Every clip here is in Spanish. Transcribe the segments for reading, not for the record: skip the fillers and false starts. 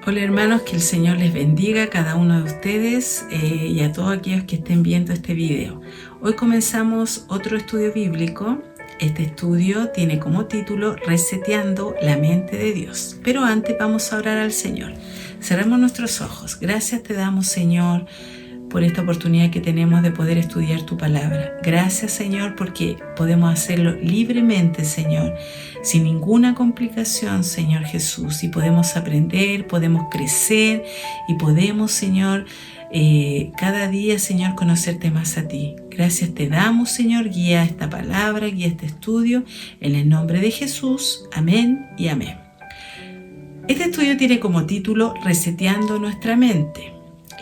Hola hermanos, que el Señor les bendiga a cada uno de ustedes y a todos aquellos que estén viendo este video. Hoy comenzamos otro estudio bíblico. Este estudio tiene como título Reseteando la mente de Dios. Pero antes vamos a orar al Señor. Cerremos nuestros ojos. Gracias te damos, Señor, por esta oportunidad que tenemos de poder estudiar tu palabra. Gracias, Señor, porque podemos hacerlo libremente, Señor, sin ninguna complicación, Señor Jesús, y podemos aprender, podemos crecer y podemos, Señor, cada día, Señor, conocerte más a ti. Gracias te damos, Señor, guía esta palabra, guía este estudio, en el nombre de Jesús. Amén y amén. Este estudio tiene como título Reseteando nuestra mente.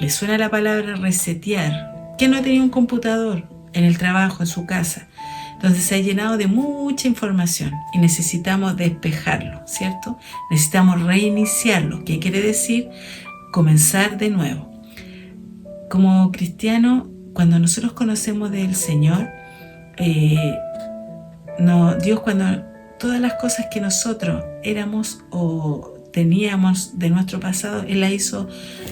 ¿Le suena la palabra resetear? ¿Quién no tenía un computador en el trabajo, en su casa? Entonces se ha llenado de mucha información y necesitamos despejarlo, ¿cierto? Necesitamos reiniciarlo, que quiere decir comenzar de nuevo. Como cristiano, cuando nosotros conocemos del Señor, Dios, cuando todas las cosas que nosotros éramos o teníamos de nuestro pasado, Él las hizo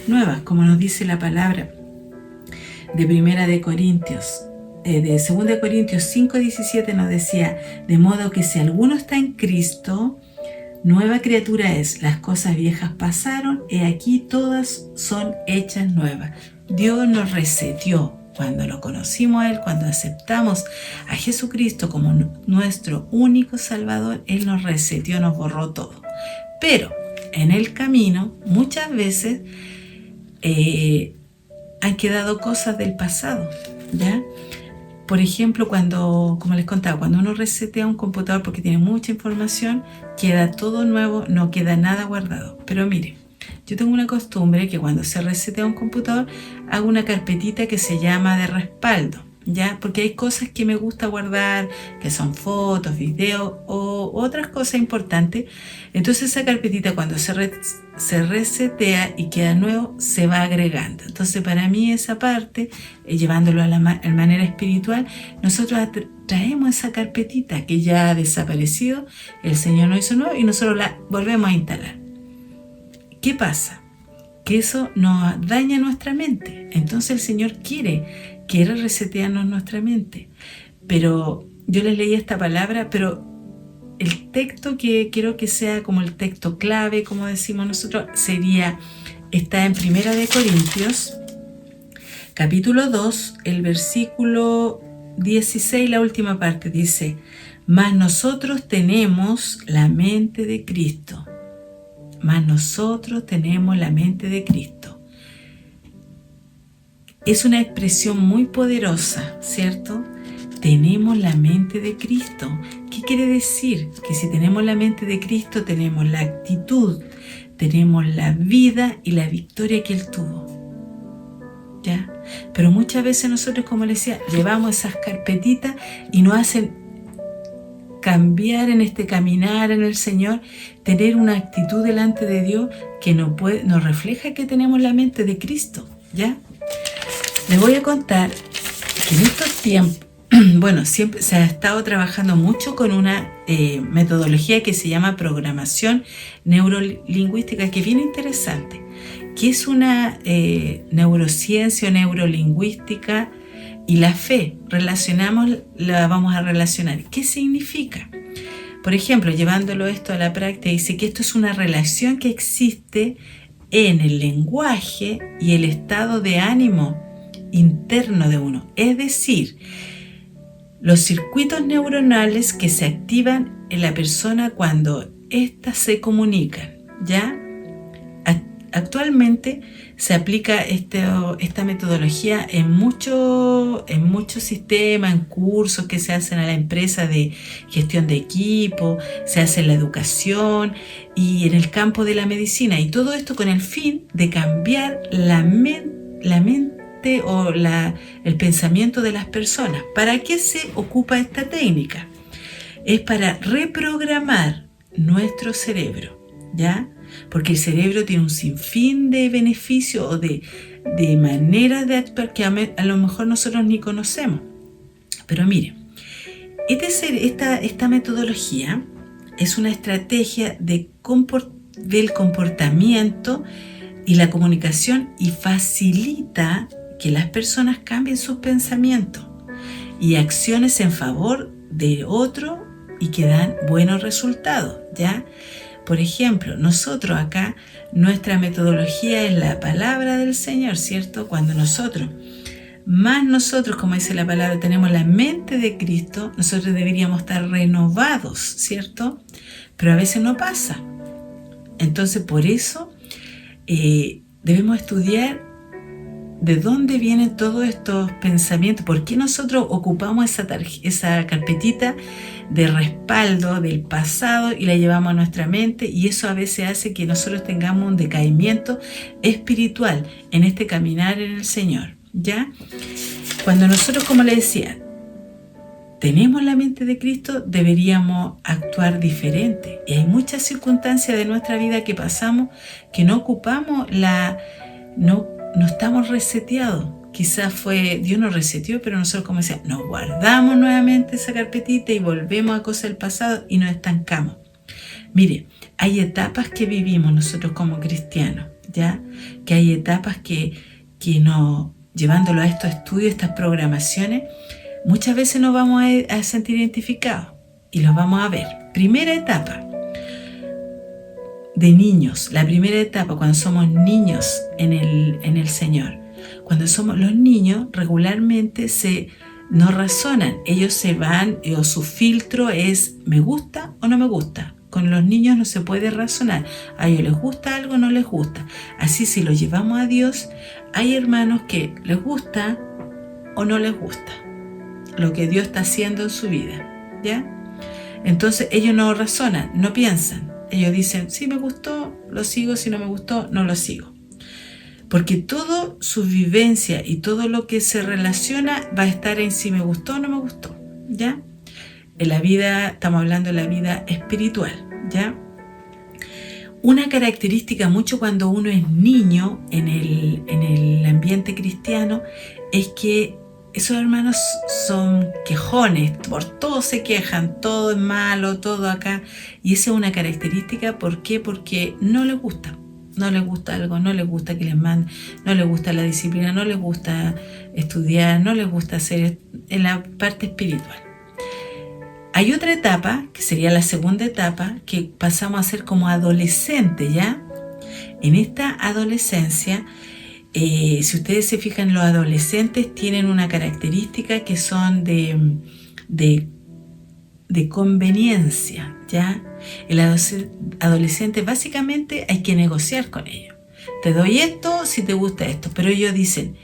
nuevas, como nos dice la palabra de 2 Corintios 5:17 nos decía: de modo que si alguno está en Cristo, nueva criatura es, las cosas viejas pasaron, he aquí todas son hechas nuevas. Dios nos reseteó cuando lo conocimos a Él, cuando aceptamos a Jesucristo como nuestro único Salvador. Él nos reseteó, nos borró todo. Pero en el camino muchas veces han quedado cosas del pasado, ¿ya? Por ejemplo, como les contaba, cuando uno resetea un computador porque tiene mucha información, queda todo nuevo, no queda nada guardado. Pero miren, yo tengo una costumbre que cuando se resetea un computador, hago una carpetita que se llama de respaldo, ¿ya? Porque hay cosas que me gusta guardar, que son fotos, videos o otras cosas importantes. Entonces esa carpetita, cuando se resetea y queda nuevo, se va agregando. Entonces para mí esa parte, llevándolo a la manera espiritual, nosotros traemos esa carpetita que ya ha desaparecido, el Señor nos hizo nuevo y nosotros la volvemos a instalar. ¿Qué pasa? Que eso nos daña nuestra mente. Entonces el Señor quiere resetearnos nuestra mente. Pero yo les leí esta palabra, pero el texto que quiero que sea como el texto clave, como decimos nosotros, está en 1 Corintios, capítulo 2, el versículo 16, la última parte, dice: mas nosotros tenemos la mente de Cristo. Mas nosotros tenemos la mente de Cristo. Es una expresión muy poderosa, ¿cierto? Tenemos la mente de Cristo. ¿Qué quiere decir? Que si tenemos la mente de Cristo, tenemos la actitud, tenemos la vida y la victoria que Él tuvo, ¿ya? Pero muchas veces nosotros, como les decía, llevamos esas carpetitas y nos hacen cambiar en este caminar en el Señor, tener una actitud delante de Dios que nos refleja que tenemos la mente de Cristo, ¿ya? Les voy a contar que en estos tiempos, siempre se ha estado trabajando mucho con una metodología que se llama programación neurolingüística, que es bien interesante, que es una neurociencia o neurolingüística, y la fe la vamos a relacionar. ¿Qué significa? Por ejemplo, llevándolo esto a la práctica, dice que esto es una relación que existe en el lenguaje y el estado de ánimo interno de uno. Es decir, los circuitos neuronales que se activan en la persona cuando éstas se comunican, ¿ya? Actualmente se aplica esta metodología en muchos sistemas, en cursos que se hacen a la empresa de gestión de equipo, se hace en la educación y en el campo de la medicina. Y todo esto con el fin de cambiar la mente o el pensamiento de las personas. ¿Para qué se ocupa esta técnica? Es para reprogramar nuestro cerebro, ¿ya? Porque el cerebro tiene un sinfín de beneficios o de maneras de actuar que a lo mejor nosotros ni conocemos. Pero miren, esta metodología es una estrategia de ve el comportamiento y la comunicación y facilita que las personas cambien sus pensamientos y acciones en favor de otro y que dan buenos resultados, ¿ya? Por ejemplo, nosotros acá, nuestra metodología es la palabra del Señor, ¿cierto? Cuando nosotros, como dice la palabra, tenemos la mente de Cristo, nosotros deberíamos estar renovados, ¿cierto? Pero a veces no pasa. Entonces, por eso debemos estudiar de dónde vienen todos estos pensamientos, por qué nosotros ocupamos esa carpetita de respaldo del pasado y la llevamos a nuestra mente, y eso a veces hace que nosotros tengamos un decaimiento espiritual en este caminar en el Señor, ¿ya? Cuando nosotros, como le decía, tenemos la mente de Cristo, deberíamos actuar diferente. Y hay muchas circunstancias de nuestra vida que pasamos que no ocupamos no estamos reseteados. Quizás Dios nos reseteó, pero nosotros, como decía, nos guardamos nuevamente esa carpetita y volvemos a cosas del pasado y nos estancamos. Mire, hay etapas que vivimos nosotros como cristianos, ¿ya? Que hay etapas que llevándolo a estos estudios, estas programaciones, muchas veces nos vamos a sentir identificados y los vamos a ver. Primera etapa de niños, la primera etapa cuando somos niños en el Señor. Cuando somos los niños, regularmente no razonan, ellos se van, o su filtro es me gusta o no me gusta. Con los niños no se puede razonar, a ellos les gusta algo o no les gusta. Así, si lo llevamos a Dios, hay hermanos que les gusta o no les gusta lo que Dios está haciendo en su vida, ¿ya? Entonces ellos no razonan, no piensan. Ellos dicen, si me gustó, lo sigo, si no me gustó, no lo sigo. Porque toda su vivencia y todo lo que se relaciona va a estar en si me gustó o no me gustó, ¿ya? En la vida, estamos hablando de la vida espiritual, ¿ya? Una característica mucho cuando uno es niño en el ambiente cristiano es que esos hermanos son quejones, por todo se quejan, todo es malo, todo acá. Y esa es una característica, ¿por qué? Porque no les gusta algo, no les gusta que les manden, no les gusta la disciplina, no les gusta estudiar, no les gusta hacer en la parte espiritual. Hay otra etapa, que sería la segunda etapa, que pasamos a ser como adolescentes, ¿ya? En esta adolescencia, si ustedes se fijan, los adolescentes tienen una característica que son de conveniencia, ¿ya? El adolescente básicamente hay que negociar con ellos. Te doy esto si te gusta esto, pero ellos dicen,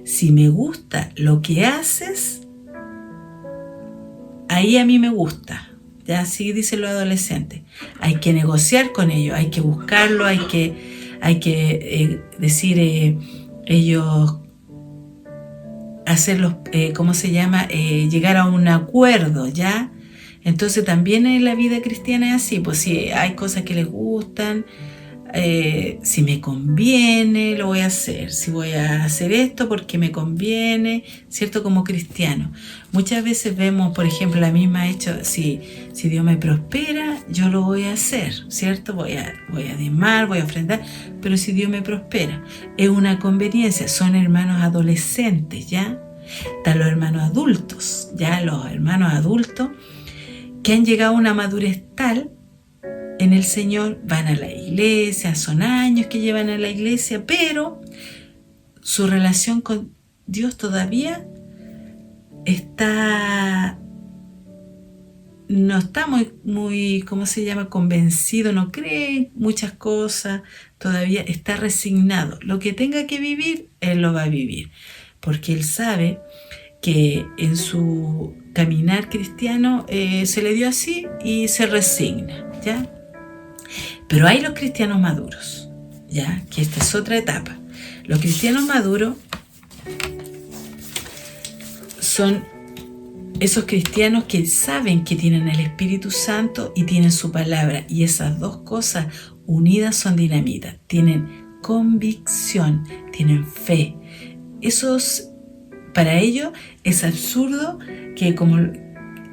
si me gusta lo que haces, ahí a mí me gusta. Ya así dicen los adolescentes. Hay que negociar con ellos, hay que buscarlo, hay que decir ellos hacerlos, llegar a un acuerdo, ¿ya? Entonces también en la vida cristiana es así, pues si hay cosas que les gustan, si me conviene lo voy a hacer, si voy a hacer esto porque me conviene, ¿cierto? Como cristiano. Muchas veces vemos, por ejemplo, la misma hecho, si Dios me prospera, yo lo voy a hacer, ¿cierto? Voy a diezmar, voy a ofrendar, pero si Dios me prospera, es una conveniencia, son hermanos adolescentes, ¿ya? Están los hermanos adultos, ¿ya? Los hermanos adultos que han llegado a una madurez tal en el Señor, van a la iglesia, son años que llevan a la iglesia, pero su relación con Dios todavía no está muy convencido, no cree muchas cosas, todavía está resignado. Lo que tenga que vivir, él lo va a vivir, porque él sabe que en su caminar cristiano se le dio así y se resigna, ¿ya? Pero hay los cristianos maduros, ¿ya? Que esta es otra etapa. Los cristianos maduros son esos cristianos que saben que tienen el Espíritu Santo y tienen su palabra, y esas dos cosas unidas son dinamita. Tienen convicción, tienen fe. Para ellos es absurdo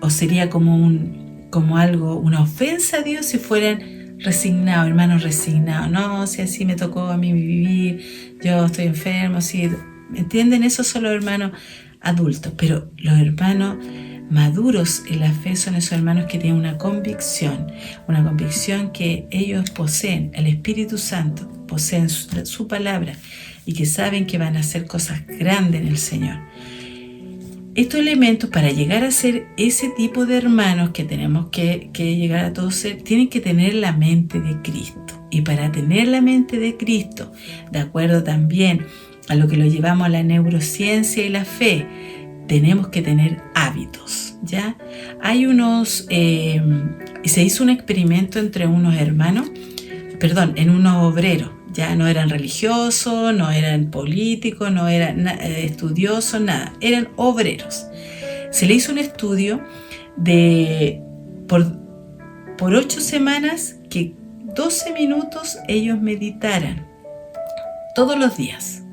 sería como una ofensa a Dios si fueran resignados, hermanos resignados. No, si así me tocó a mí vivir, yo estoy enfermo, si, ¿entienden? Esos son los hermanos adultos, pero los hermanos maduros en la fe son esos hermanos que tienen una convicción que ellos poseen el Espíritu Santo, poseen su palabra y que saben que van a hacer cosas grandes en el Señor. Estos elementos, para llegar a ser ese tipo de hermanos que tenemos que llegar a todos ser, tienen que tener la mente de Cristo. Y para tener la mente de Cristo, de acuerdo también a lo que lo llevamos a la neurociencia y la fe, tenemos que tener hábitos, ¿ya? Hay se hizo un experimento entre unos hermanos, en unos obreros, ya no eran religiosos, no eran políticos, no eran estudiosos, nada, eran obreros. Se le hizo un estudio por 8 semanas que 12 minutos ellos meditaran todos los días,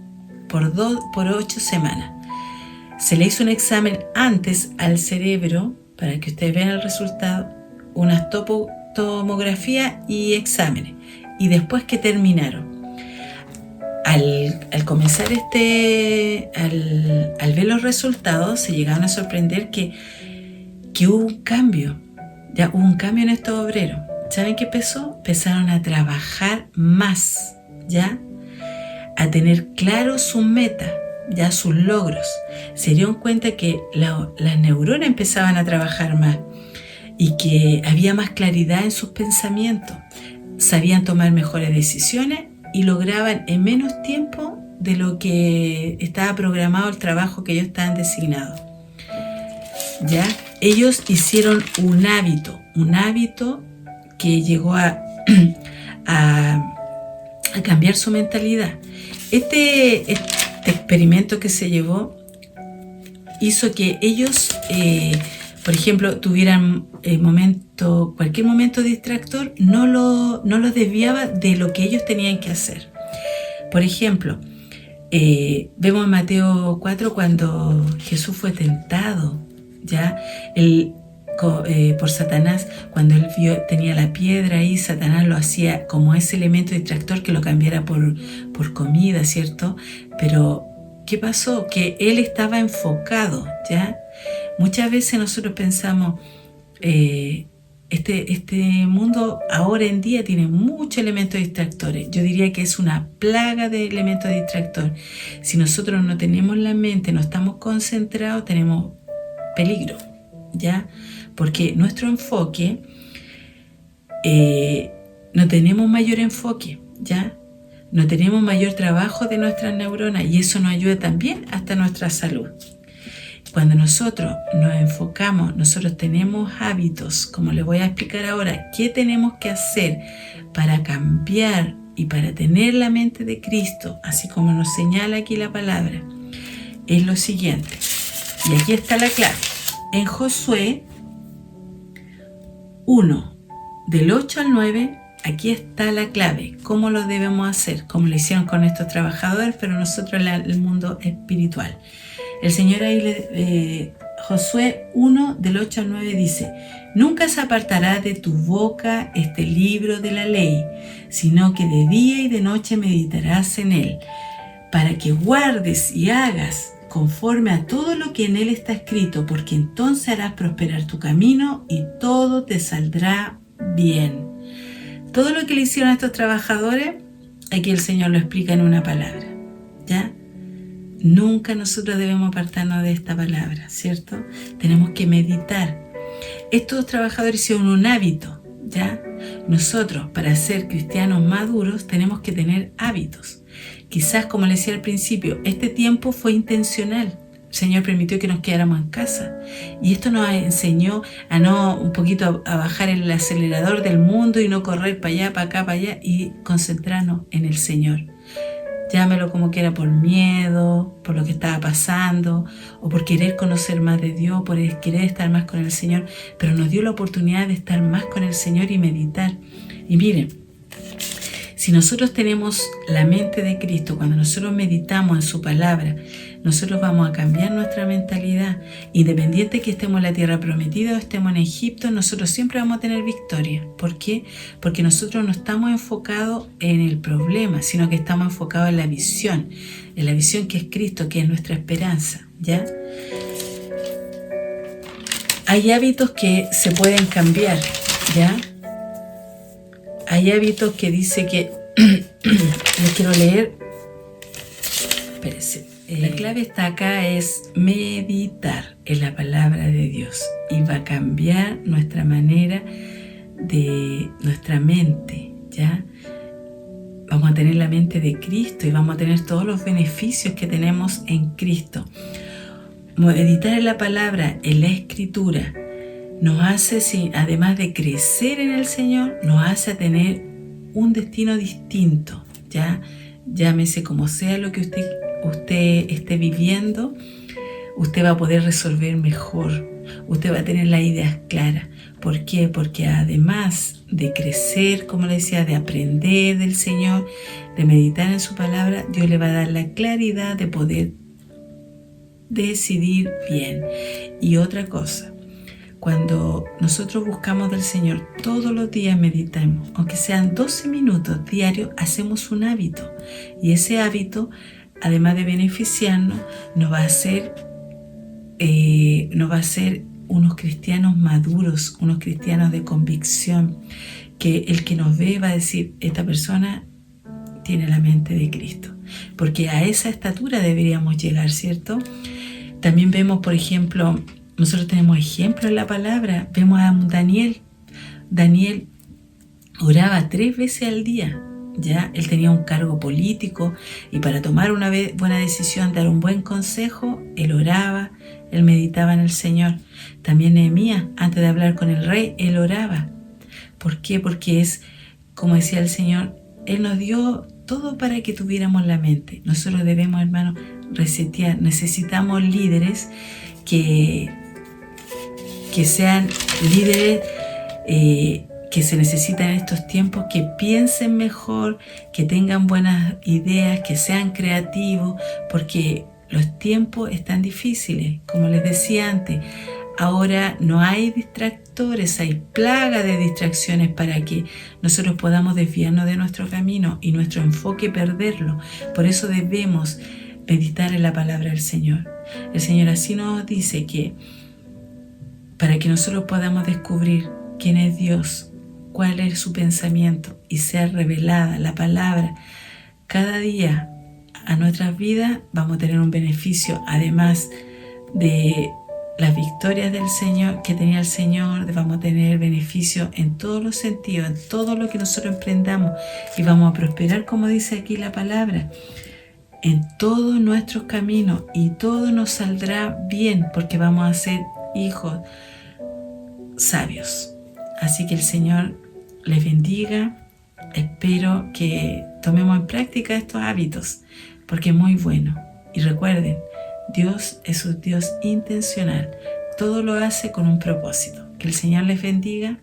por 8 semanas. Se le hizo un examen antes al cerebro, para que ustedes vean el resultado, unas tomografía y exámenes. Y después que terminaron, al comenzar al ver los resultados, se llegaron a sorprender que hubo un cambio. Ya hubo un cambio en estos obreros. ¿Saben qué pasó? Empezaron a trabajar más, ¿ya? A tener claro sus metas, ya sus logros. Se dieron cuenta que las neuronas empezaban a trabajar más y que había más claridad en sus pensamientos. Sabían tomar mejores decisiones y lograban en menos tiempo de lo que estaba programado el trabajo que ellos estaban designados. ¿Ya? Ellos hicieron un hábito que llegó a cambiar su mentalidad. Este experimento que se llevó hizo que ellos, por ejemplo, tuvieran cualquier momento distractor, no lo desviaba de lo que ellos tenían que hacer. Por ejemplo, vemos en Mateo 4 cuando Jesús fue tentado, ¿ya? Por Satanás, cuando él tenía la piedra ahí, Satanás lo hacía como ese elemento distractor que lo cambiara por comida, ¿cierto? Pero ¿qué pasó? Que él estaba enfocado, ¿ya? Muchas veces nosotros pensamos, este mundo ahora en día tiene muchos elementos distractores. Yo diría que es una plaga de elementos distractores. Si nosotros no tenemos la mente, no estamos concentrados, tenemos peligro, ¿ya? Porque nuestro enfoque, no tenemos mayor enfoque, ¿ya? No tenemos mayor trabajo de nuestras neuronas y eso nos ayuda también hasta nuestra salud. Cuando nosotros nos enfocamos, nosotros tenemos hábitos, como les voy a explicar ahora, qué tenemos que hacer para cambiar y para tener la mente de Cristo, así como nos señala aquí la palabra, es lo siguiente. Y aquí está la clave. En Josué 1, del 8 al 9, aquí está la clave. ¿Cómo lo debemos hacer? Como lo hicieron con estos trabajadores, pero nosotros en el mundo espiritual. El Señor ahí, Josué 1, del 8 al 9 dice: nunca se apartará de tu boca este libro de la ley, sino que de día y de noche meditarás en él, para que guardes y hagas conforme a todo lo que en él está escrito, porque entonces harás prosperar tu camino y todo te saldrá bien. Todo lo que le hicieron a estos trabajadores, aquí el Señor lo explica en una palabra, ¿ya? Nunca nosotros debemos apartarnos de esta palabra, ¿cierto? Tenemos que meditar. Estos trabajadores hicieron un hábito, ¿ya? Nosotros, para ser cristianos maduros, tenemos que tener hábitos. Quizás, como les decía al principio, este tiempo fue intencional. El Señor permitió que nos quedáramos en casa. Y esto nos enseñó a un poquito a bajar el acelerador del mundo y no correr para allá, para acá, para allá y concentrarnos en el Señor. Llámelo como quiera, por miedo, por lo que estaba pasando, o por querer conocer más de Dios, por querer estar más con el Señor, pero nos dio la oportunidad de estar más con el Señor y meditar. Y miren, si nosotros tenemos la mente de Cristo, cuando nosotros meditamos en su palabra, nosotros vamos a cambiar nuestra mentalidad. Independiente que estemos en la tierra prometida o estemos en Egipto, nosotros siempre vamos a tener victoria. ¿Por qué? Porque nosotros no estamos enfocados en el problema, sino que estamos enfocados en la visión que es Cristo, que es nuestra esperanza, ¿ya? Hay hábitos que se pueden cambiar, ¿ya? Hay hábitos que dice que les quiero leer. Espérense. La clave está acá, es meditar en la palabra de Dios y va a cambiar nuestra manera de nuestra mente, ¿ya? Vamos a tener la mente de Cristo y vamos a tener todos los beneficios que tenemos en Cristo. Meditar en la palabra, en la Escritura, nos hace, además de crecer en el Señor, nos hace tener un destino distinto, ¿ya? Llámese como sea lo que usted esté viviendo, usted va a poder resolver mejor, usted va a tener las ideas claras. ¿Por qué? Porque además de crecer, como le decía, de aprender del Señor, de meditar en su palabra, Dios le va a dar la claridad de poder decidir bien. Y otra cosa, cuando nosotros buscamos del Señor, todos los días meditamos, aunque sean 12 minutos diarios, hacemos un hábito. Y ese hábito, además de beneficiarnos, nos va a hacer unos cristianos maduros, unos cristianos de convicción, que el que nos ve va a decir, esta persona tiene la mente de Cristo. Porque a esa estatura deberíamos llegar, ¿cierto? También vemos, por ejemplo, nosotros tenemos ejemplos en la palabra. Vemos a Daniel. Daniel oraba 3 veces al día. Ya él tenía un cargo político y para tomar una buena decisión, dar un buen consejo, él oraba, él meditaba en el Señor. También Nehemías, antes de hablar con el rey, él oraba. ¿Por qué? Porque es, como decía el Señor, Él nos dio todo para que tuviéramos la mente. Nosotros debemos, hermanos, resetear. Necesitamos líderes que sean líderes que se necesitan en estos tiempos, que piensen mejor, que tengan buenas ideas, que sean creativos, porque los tiempos están difíciles. Como les decía antes, ahora no hay distractores, hay plaga de distracciones para que nosotros podamos desviarnos de nuestro camino y nuestro enfoque perderlo. Por eso debemos meditar en la palabra del Señor. El Señor así nos dice que para que nosotros podamos descubrir quién es Dios, cuál es su pensamiento y sea revelada la palabra cada día a nuestras vidas, vamos a tener un beneficio, además de las victorias del Señor que tenía el Señor, vamos a tener beneficio en todos los sentidos, en todo lo que nosotros emprendamos, y vamos a prosperar, como dice aquí la palabra, en todos nuestros caminos, y todo nos saldrá bien porque vamos a ser hijos sabios. Así que el Señor les bendiga. Espero que tomemos en práctica estos hábitos porque es muy bueno. Y recuerden, Dios es un Dios intencional. Todo lo hace con un propósito. Que el Señor les bendiga.